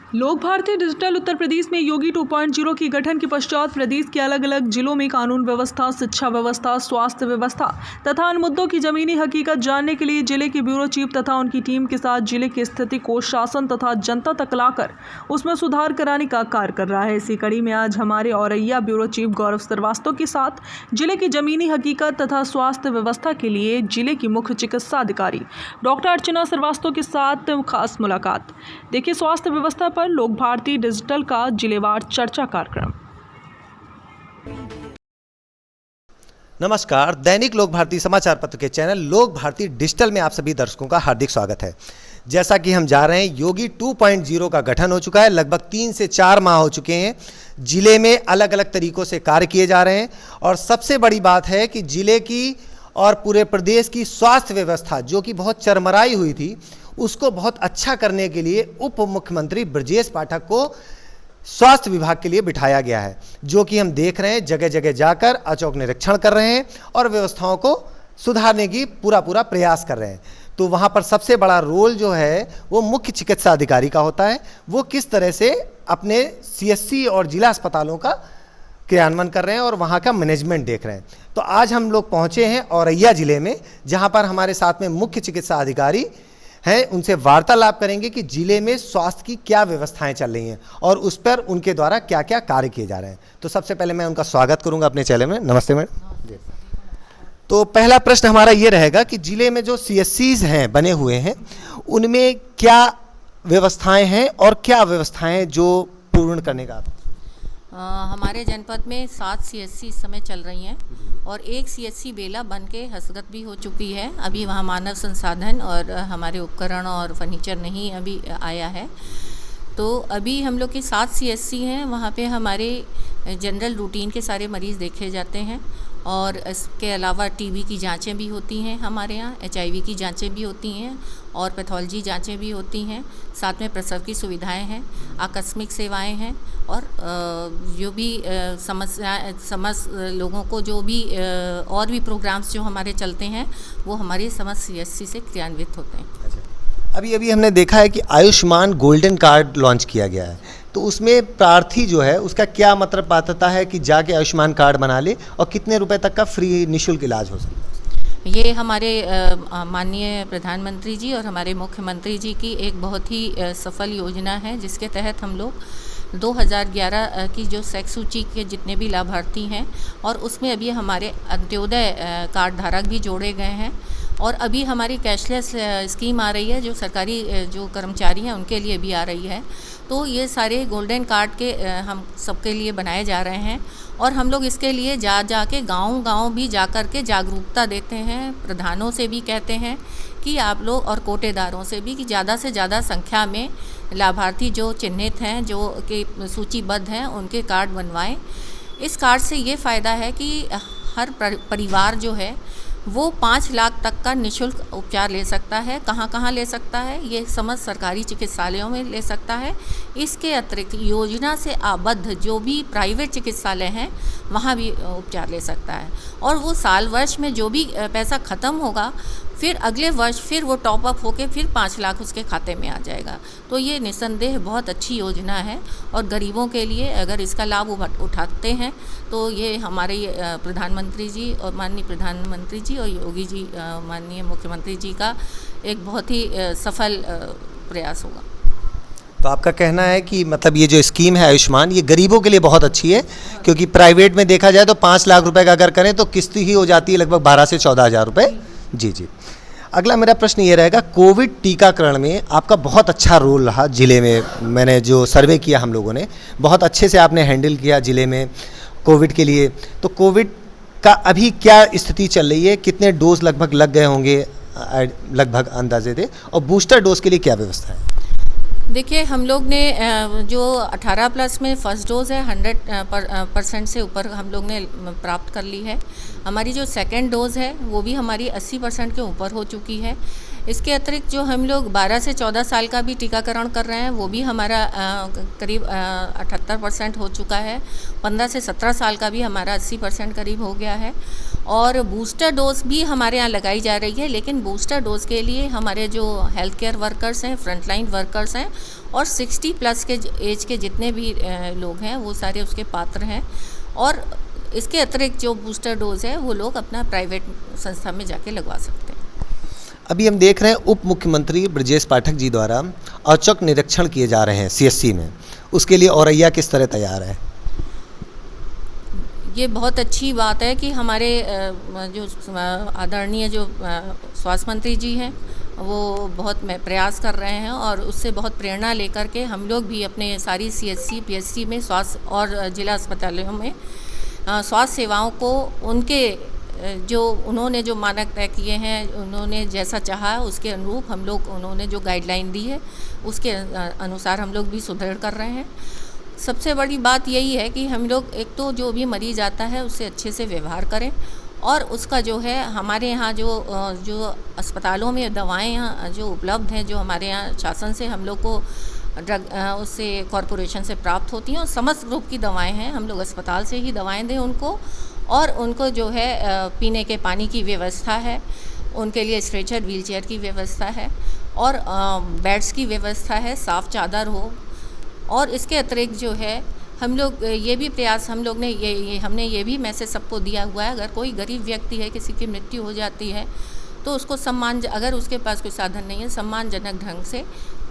लोक भारती डिजिटल उत्तर प्रदेश में योगी 2.0 की गठन के पश्चात प्रदेश के अलग अलग जिलों में कानून व्यवस्था, शिक्षा व्यवस्था, स्वास्थ्य व्यवस्था तथा अन्य मुद्दों की जमीनी हकीकत जानने के लिए जिले के ब्यूरो चीफ तथा उनकी टीम के साथ जिले की स्थिति को शासन तथा जनता तक लाकर उसमें सुधार कराने का कार्य कर रहा है। इसी कड़ी में आज हमारे औरैया ब्यूरो चीफ गौरव श्रीवास्तव के साथ जिले की जमीनी हकीकत तथा स्वास्थ्य व्यवस्था के लिए जिले की मुख्य चिकित्सा अधिकारी डॉक्टर अर्चना श्रीवास्तव के साथ खास मुलाकात। देखिए स्वास्थ्य व्यवस्था पर लोक भारती डिजिटल का जिलेवार चर्चा कार्यक्रम। नमस्कार, दैनिक लोक भारती समाचार पत्र के चैनल लोक भारती डिजिटल में आप सभी दर्शकों का हार्दिक स्वागत है। जैसा कि हम जा रहे हैं, योगी 2.0 का गठन हो चुका है। लगभग 3 से 4 माह हो चुके हैं। जिले में अलग अलग तरीकों से कार्य किए जा रहे हैं और सबसे बड़ी बात है कि जिले की और पूरे प्रदेश की स्वास्थ्य व्यवस्था जो कि बहुत चरमराई हुई थी, उसको बहुत अच्छा करने के लिए उप मुख्यमंत्री ब्रजेश पाठक को स्वास्थ्य विभाग के लिए बिठाया गया है, जो कि हम देख रहे हैं जगह जगह जाकर अचौक निरीक्षण कर रहे हैं और व्यवस्थाओं को सुधारने की पूरा प्रयास कर रहे हैं। तो वहाँ पर सबसे बड़ा रोल जो है वो मुख्य चिकित्सा अधिकारी का होता है। वो किस तरह से अपने CSC और जिला अस्पतालों का क्रियान्वयन कर रहे हैं और वहाँ का मैनेजमेंट देख रहे हैं। तो आज हम लोग पहुँचे हैं औरैया जिले में, जहाँ पर हमारे साथ में मुख्य चिकित्सा अधिकारी हैं। उनसे वार्तालाप करेंगे कि जिले में स्वास्थ्य की क्या व्यवस्थाएं चल रही हैं और उस पर उनके द्वारा क्या क्या कार्य किए जा रहे हैं। तो सबसे पहले मैं उनका स्वागत करूंगा अपने चैनल में। नमस्ते मैडम। तो पहला प्रश्न हमारा ये रहेगा कि जिले में जो CSCs हैं बने हुए हैं, उनमें क्या व्यवस्थाएं हैं और क्या व्यवस्थाएं जो पूर्ण करने का हमारे जनपद में 7 CSC इस समय चल रही हैं और एक CSC बेला बन के हस्तगत भी हो चुकी है। अभी वहाँ मानव संसाधन और हमारे उपकरण और फर्नीचर नहीं अभी आया है। तो अभी हम लोग के 7 CSC हैं। वहाँ पे हमारे जनरल रूटीन के सारे मरीज़ देखे जाते हैं और इसके अलावा TB की जांचें भी होती हैं हमारे यहाँ, HIV की जांचें भी होती हैं और पैथोलॉजी जांचें भी होती हैं। साथ में प्रसव की सुविधाएं हैं, आकस्मिक सेवाएं हैं और जो भी लोगों को जो भी और भी प्रोग्राम्स जो हमारे चलते हैं वो हमारे समस्त CSC से क्रियान्वित होते हैं। अभी हमने देखा है कि आयुष्मान गोल्डन कार्ड लॉन्च किया गया है, तो उसमें प्रार्थी जो है उसका क्या मतलब पात्रता है कि जाके आयुष्मान कार्ड बना ले और कितने रुपए तक का फ्री निःशुल्क इलाज हो सकता है? ये हमारे माननीय प्रधानमंत्री जी और हमारे मुख्यमंत्री जी की एक बहुत ही सफल योजना है, जिसके तहत हम लोग 2011 की जो सेक्स सूची के जितने भी लाभार्थी हैं और उसमें अभी हमारे अंत्योदय कार्ड धारक भी जोड़े गए हैं और अभी हमारी कैशलेस स्कीम आ रही है जो सरकारी जो कर्मचारी हैं उनके लिए भी आ रही है। तो ये सारे गोल्डन कार्ड के हम सबके लिए बनाए जा रहे हैं और हम लोग इसके लिए जा के गांव भी जा कर के जागरूकता देते हैं। प्रधानों से भी कहते हैं कि आप लोग और कोटेदारों से भी कि ज़्यादा से ज़्यादा संख्या में लाभार्थी जो चिन्हित हैं, जो कि सूचीबद्ध हैं, उनके कार्ड बनवाएं। इस कार्ड से ये फ़ायदा है कि हर परिवार जो है वो 5 लाख तक का निःशुल्क उपचार ले सकता है। कहाँ ले सकता है? ये समस्त सरकारी चिकित्सालयों में ले सकता है। इसके अतिरिक्त योजना से आबद्ध जो भी प्राइवेट चिकित्सालय हैं वहाँ भी उपचार ले सकता है और वो साल वर्ष में जो भी पैसा ख़त्म होगा फिर अगले वर्ष फिर वो टॉप अप होके फिर 5 लाख उसके खाते में आ जाएगा। तो ये निस्संदेह बहुत अच्छी योजना है और गरीबों के लिए अगर इसका लाभ उठाते हैं तो ये हमारे प्रधानमंत्री जी और माननीय प्रधानमंत्री जी और योगी जी माननीय मुख्यमंत्री जी का एक बहुत ही सफल प्रयास होगा। तो आपका कहना है कि मतलब ये जो स्कीम है आयुष्मान, ये गरीबों के लिए बहुत अच्छी है, क्योंकि प्राइवेट में देखा जाए तो 5 लाख रुपए का अगर करें तो किस्त ही हो जाती है लगभग 12 से 14 हज़ार रुपये। जी। अगला मेरा प्रश्न ये रहेगा, कोविड टीकाकरण में आपका बहुत अच्छा रोल रहा जिले में। मैंने जो सर्वे किया हम लोगों ने, बहुत अच्छे से आपने हैंडल किया जिले में कोविड के लिए। तो कोविड का अभी क्या स्थिति चल रही है? कितने डोज लगभग लग गए होंगे लगभग अंदाजे थे, और बूस्टर डोज के लिए क्या व्यवस्था है? देखिए, हम लोग ने जो 18+ में फर्स्ट डोज़ है 100% से ऊपर हम लोग ने प्राप्त कर ली है। हमारी जो सेकंड डोज़ है वो भी हमारी 80% के ऊपर हो चुकी है। इसके अतिरिक्त जो हम लोग 12 से 14 साल का भी टीकाकरण कर रहे हैं, वो भी हमारा करीब 78% हो चुका है। 15 से 17 साल का भी हमारा 80% करीब हो गया है। और बूस्टर डोज भी हमारे यहाँ लगाई जा रही है, लेकिन बूस्टर डोज के लिए हमारे जो हेल्थ केयर वर्कर्स हैं, फ्रंटलाइन वर्कर्स हैं और 60 प्लस के एज के जितने भी लोग हैं वो सारे उसके पात्र हैं। और इसके अतिरिक्त जो बूस्टर डोज है वो लोग अपना प्राइवेट संस्था में जाके लगवा सकते हैं। अभी हम देख रहे हैं उप मुख्यमंत्री ब्रजेश पाठक जी द्वारा औचक निरीक्षण किए जा रहे हैं सीएससी में, उसके लिए औरैया किस तरह तैयार है? ये बहुत अच्छी बात है कि हमारे जो आदरणीय जो स्वास्थ्य मंत्री जी हैं वो बहुत प्रयास कर रहे हैं और उससे बहुत प्रेरणा लेकर के हम लोग भी अपने सारी सीएससी पीएचसी में स्वास्थ्य और जिला अस्पतालों में स्वास्थ्य सेवाओं को उनके जो उन्होंने जो मानक तय किए हैं, उन्होंने जैसा चाहा उसके अनुरूप हम लोग उन्होंने जो गाइडलाइन दी है उसके अनुसार हम लोग भी सुदृढ़ कर रहे हैं। सबसे बड़ी बात यही है कि हम लोग एक तो जो भी मरीज आता है उससे अच्छे से व्यवहार करें और उसका जो है हमारे यहाँ जो अस्पतालों में दवाएं यहाँ जो उपलब्ध हैं, जो हमारे यहाँ शासन से हम लोग को ड्रग उससे कॉरपोरेशन से प्राप्त होती हैं और समस्त ग्रुप की दवाएं हैं, हम लोग अस्पताल से ही दवाएं दें उनको। और उनको जो है पीने के पानी की व्यवस्था है, उनके लिए स्ट्रेचर व्हीलचेयर की व्यवस्था है और बेड्स की व्यवस्था है, साफ़ चादर हो। और इसके अतिरिक्त जो है हम लोग ये भी प्रयास हम लोग ने हमने ये भी मैसेज सबको दिया हुआ है, अगर कोई गरीब व्यक्ति है, किसी की मृत्यु हो जाती है तो उसको अगर उसके पास कोई साधन नहीं है, सम्मानजनक ढंग से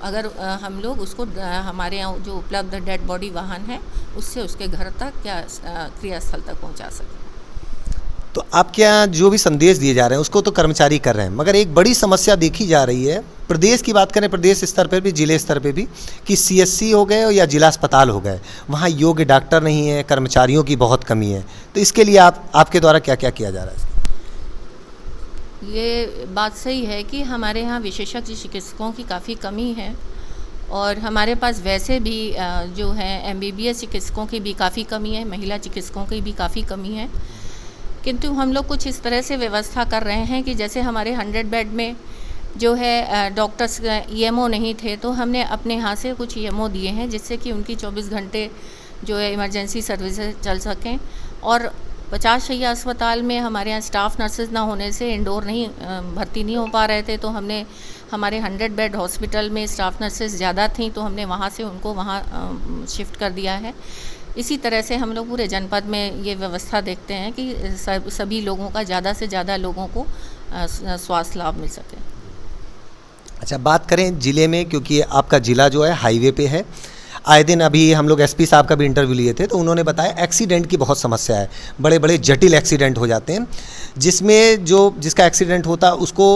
अगर हम लोग उसको हमारे यहाँ जो उपलब्ध डेड बॉडी वाहन है उससे उसके घर तक या क्रियास्थल तक पहुँचा सकें। तो आपके यहाँ जो भी संदेश दिए जा रहे हैं उसको तो कर्मचारी कर रहे हैं, मगर एक बड़ी समस्या देखी जा रही है, प्रदेश की बात करें, प्रदेश स्तर पर भी, जिले स्तर पे भी, कि सीएससी हो गए या जिला अस्पताल हो गए, वहाँ योग्य डॉक्टर नहीं है, कर्मचारियों की बहुत कमी है। तो इसके लिए आपके द्वारा क्या क्या किया जा रहा है? ये बात सही है कि हमारे यहाँ विशेषज्ञ चिकित्सकों की काफ़ी कमी है और हमारे पास वैसे भी जो है MBBS चिकित्सकों की भी काफ़ी कमी है, महिला चिकित्सकों की भी काफ़ी कमी है। किंतु हम लोग कुछ इस तरह से व्यवस्था कर रहे हैं कि जैसे हमारे 100 बेड में जो है डॉक्टर्स EMO नहीं थे, तो हमने अपने यहाँ से कुछ EMO दिए हैं जिससे कि उनकी 24 घंटे जो है इमरजेंसी सर्विसेज चल सकें। और 50 शैय्या अस्पताल में हमारे यहाँ स्टाफ नर्सेज ना होने से इंडोर नहीं भर्ती नहीं हो पा रहे थे, तो हमने हमारे 100 बेड हॉस्पिटल में स्टाफ नर्सेज ज़्यादा थी तो हमने वहाँ से उनको वहाँ शिफ्ट कर दिया है। इसी तरह से हम लोग पूरे जनपद में ये व्यवस्था देखते हैं कि सभी लोगों का ज़्यादा से ज़्यादा लोगों को स्वास्थ्य लाभ मिल सके। अच्छा, बात करें ज़िले में, क्योंकि आपका ज़िला जो है हाईवे पे है, आए दिन अभी हम लोग SP साहब का भी इंटरव्यू लिए थे तो उन्होंने बताया एक्सीडेंट की बहुत समस्या है, बड़े बड़े जटिल एक्सीडेंट हो जाते हैं जिसमें जिसका एक्सीडेंट होता है उसको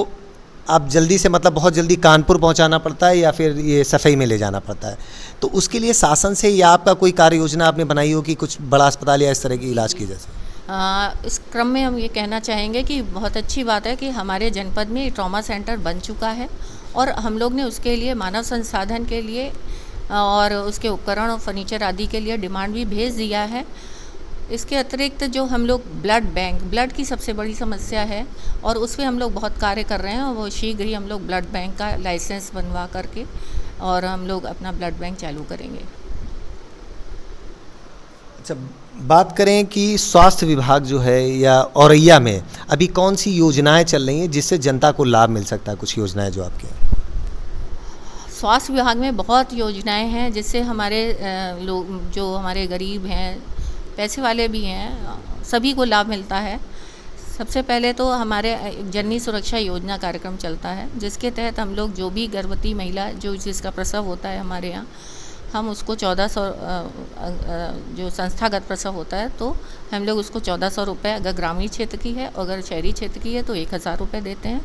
आप जल्दी से बहुत जल्दी कानपुर पहुंचाना पड़ता है या फिर ये सफाई में ले जाना पड़ता है। तो उसके लिए शासन से या आपका कोई कार्य योजना आपने बनाई हो कि कुछ बड़ा अस्पताल या इस तरह की इलाज की जैसे? इस क्रम में हम ये कहना चाहेंगे कि बहुत अच्छी बात है कि हमारे जनपद में ट्रॉमा सेंटर बन चुका है और हम लोग ने उसके लिए मानव संसाधन के लिए और उसके उपकरण और फर्नीचर आदि के लिए डिमांड भी भेज दिया है। इसके अतिरिक्त जो हम लोग ब्लड की सबसे बड़ी समस्या है और उस पर हम लोग बहुत कार्य कर रहे हैं और वो शीघ्र ही हम लोग ब्लड बैंक का लाइसेंस बनवा करके और हम लोग अपना ब्लड बैंक चालू करेंगे। अच्छा, बात करें कि स्वास्थ्य विभाग जो है या औरैया में अभी कौन सी योजनाएं चल रही हैं जिससे जनता को लाभ मिल सकता है? कुछ योजनाएं जो आपके स्वास्थ्य विभाग में बहुत योजनाएं हैं जिससे हमारे लोग जो हमारे गरीब हैं, पैसे वाले भी हैं, सभी को लाभ मिलता है। सबसे पहले तो हमारे जननी सुरक्षा योजना कार्यक्रम चलता है जिसके तहत हम लोग जो भी गर्भवती महिला जिसका प्रसव होता है हमारे यहाँ, हम उसको 1400 जो संस्थागत प्रसव होता है तो हम लोग उसको 1400 रुपये अगर ग्रामीण क्षेत्र की है और अगर शहरी क्षेत्र की है तो 1000 रुपये देते हैं।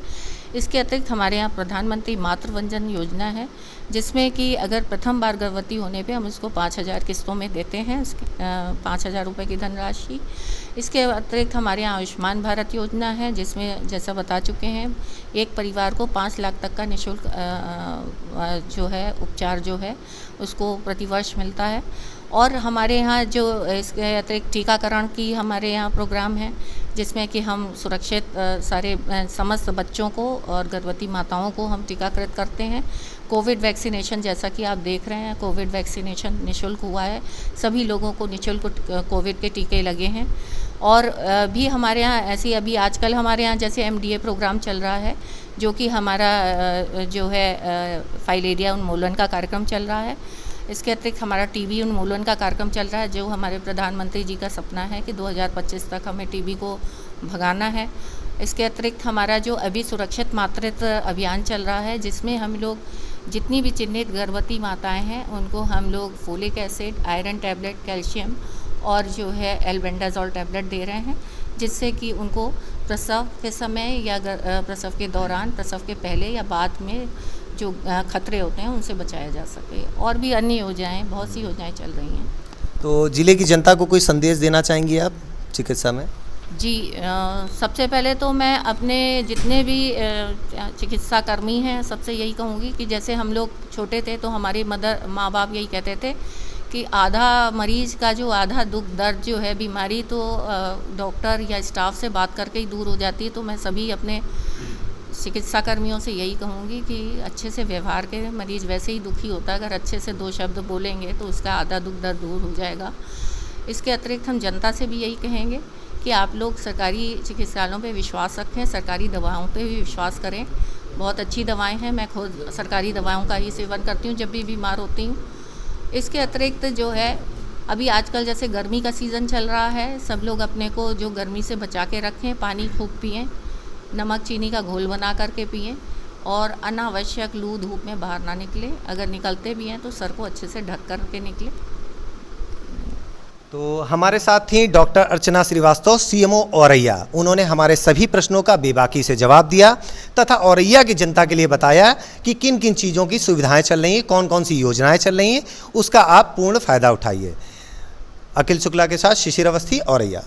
इसके अतिरिक्त हमारे यहाँ प्रधानमंत्री मातृवंदन योजना है जिसमें कि अगर प्रथम बार गर्भवती होने पे हम उसको 5000 किस्तों में देते हैं, 5000 रुपये की धनराशि। इसके अतिरिक्त हमारे यहाँ आयुष्मान भारत योजना है जिसमें जैसा बता चुके हैं एक परिवार को 5 लाख तक का निःशुल्क जो है उपचार जो है उसको प्रतिवर्ष मिलता है। और हमारे यहाँ जो इसके अतिरिक्त टीकाकरण की हमारे यहाँ प्रोग्राम है, जिसमें कि हम सुरक्षित सारे समस्त बच्चों को और गर्भवती माताओं को हम टीकाकृत करते हैं। कोविड वैक्सीनेशन, जैसा कि आप देख रहे हैं, कोविड वैक्सीनेशन निःशुल्क हुआ है, सभी लोगों को निःशुल्क कोविड के टीके लगे हैं। और भी हमारे यहाँ ऐसी अभी आजकल हमारे यहाँ जैसे MDA प्रोग्राम चल रहा है, जो कि हमारा जो है फाइलेरिया उन्मूलन का कार्यक्रम चल रहा है। इसके अतिरिक्त हमारा TB उन्मूलन का कार्यक्रम चल रहा है, जो हमारे प्रधानमंत्री जी का सपना है कि 2025 तक हमें TB को भगाना है। इसके अतिरिक्त हमारा जो अभी सुरक्षित मातृत्व अभियान चल रहा है, जिसमें हम लोग जितनी भी चिन्हित गर्भवती माताएं हैं उनको हम लोग folic acid, iron tablet, calcium और जो है एल्बेंडाजोल टैबलेट दे रहे हैं, जिससे कि उनको प्रसव के समय या प्रसव के दौरान, प्रसव के पहले या बाद में जो खतरे होते हैं उनसे बचाया जा सके। और भी अन्य योजनाएं, बहुत सी योजनाएं चल रही हैं। तो जिले की जनता को कोई संदेश देना चाहेंगी आप चिकित्सा में? जी, सबसे पहले तो मैं अपने जितने भी चिकित्सा कर्मी हैं सबसे यही कहूँगी कि जैसे हम लोग छोटे थे तो हमारे माँ बाप यही कहते थे कि आधा मरीज का जो आधा दुख दर्द जो है बीमारी तो डॉक्टर या स्टाफ से बात करके ही दूर हो जाती है। तो मैं सभी अपने चिकित्सा कर्मियों से यही कहूँगी कि अच्छे से व्यवहार करें। मरीज़ वैसे ही दुखी होता है, अगर अच्छे से 2 शब्द बोलेंगे तो उसका आधा दुख दर्द दूर हो जाएगा। इसके अतिरिक्त हम जनता से भी यही कहेंगे कि आप लोग सरकारी चिकित्सालयों पे विश्वास रखें, सरकारी दवाओं पे भी विश्वास करें। बहुत अच्छी दवाएं हैं, मैं खुद सरकारी दवाओं का ही सेवन करती हूँ जब भी बीमार होती हूँ। इसके अतिरिक्त जो है अभी आजकल जैसे गर्मी का सीज़न चल रहा है, सब लोग अपने को जो गर्मी से बचा के रखें, पानी खूब पिएँ, नमक चीनी का घोल बना करके पिएँ और अनावश्यक लू धूप में बाहर ना निकले। अगर निकलते भी हैं तो सर को अच्छे से ढक कर के निकले। तो हमारे साथ थी डॉक्टर अर्चना श्रीवास्तव, CMO औरैया। उन्होंने हमारे सभी प्रश्नों का बेबाकी से जवाब दिया तथा औरैया की जनता के लिए बताया कि किन किन चीज़ों की सुविधाएं चल रही हैं, कौन कौन सी योजनाएं चल रही हैं, उसका आप पूर्ण फायदा उठाइए। अखिल शुक्ला के साथ शिशिर अवस्थी, औरैया।